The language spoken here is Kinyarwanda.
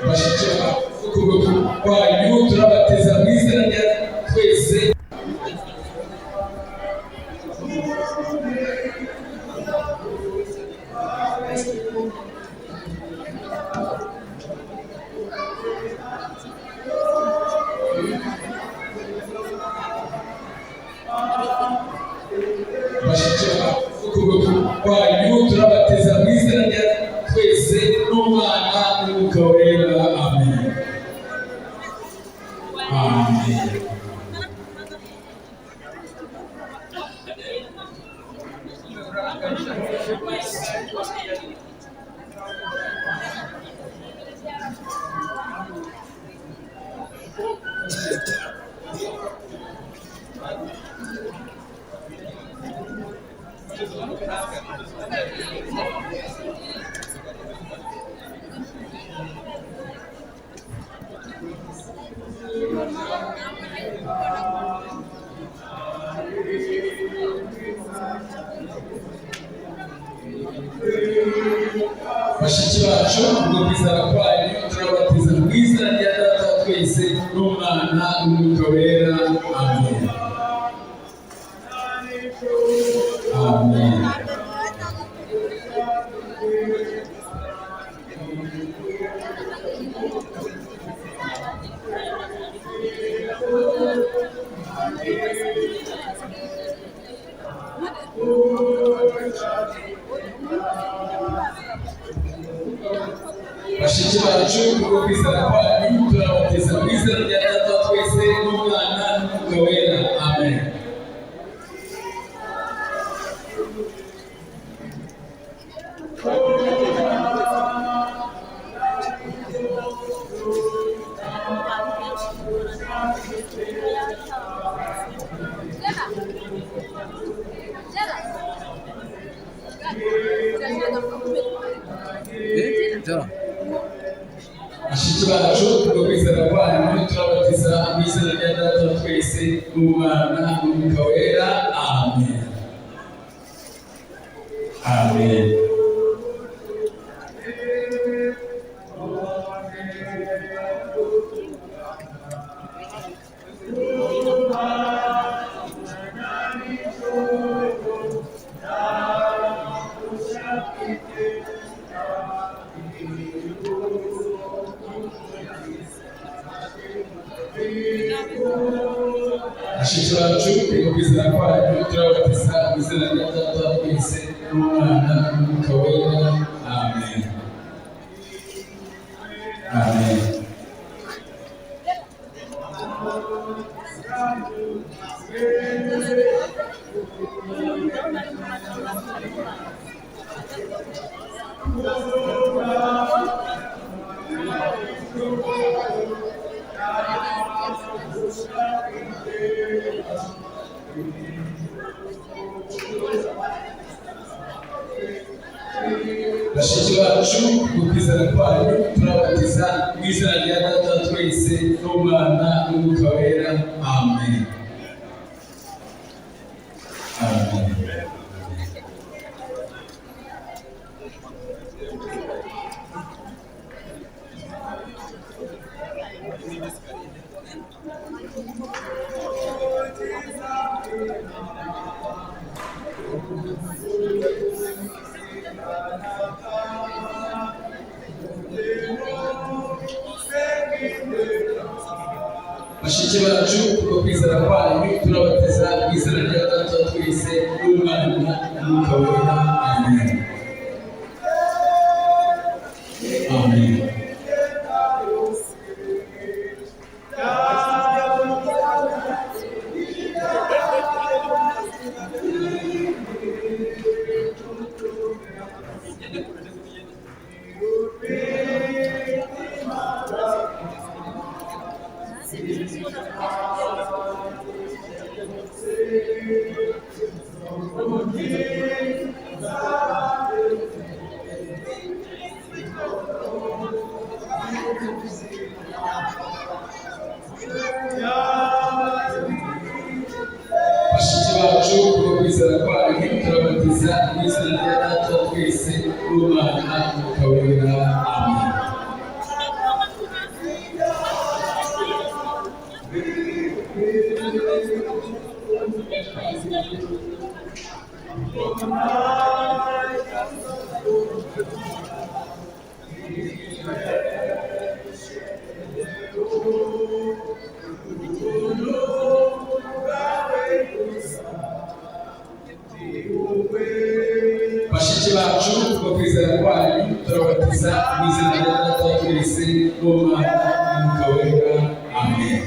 bashyikira ukuboko kwanyu turabateza mu izina rya twese. Bashyikira ukuboko kwanyu turabateza mu izina rya twese n'Umwana n'Umwuka Wera. Amen. Amen. Bashiki bacu ubwo kwizera kwanyu turabatiza mu izina rya Data wa twese n'Umwana n'Umwuka Wera. Amen. Amen. Bashiki bacu ubwo kwizera kwanyu turabatiza mu izina rya Data wa twese n'Umwana n'Umwuka Wera. Amen. Bashiki bacu ubwo kwizera kwanyu turabatiza mu izina rya Data wa twese n'Umwana n'Umwuka Wera. Amen. Amen. Bashiki bacu ubwo kwizera kwanyu turabatiza mu izina rya Data wa twese n'Umwana n'Umwuka Wera. Amen. Amen. Bashiki bacu ubwo kwizera kwanyu turabatiza mu izina rya Data wa twese n'Umwana n'Umwuka Wera. Amen. Amen. Bashiki bacu ubwo kwizera kwanyu turabatiza mu izina rya Data wa twese n'Umwana n'Umwuka Wera. Amen. Amen. bashiki bacu bwo kwizera kwanyu turabatiza mu izina rya Data wa twese n'Umwana n'Umwuka Wera. Amen.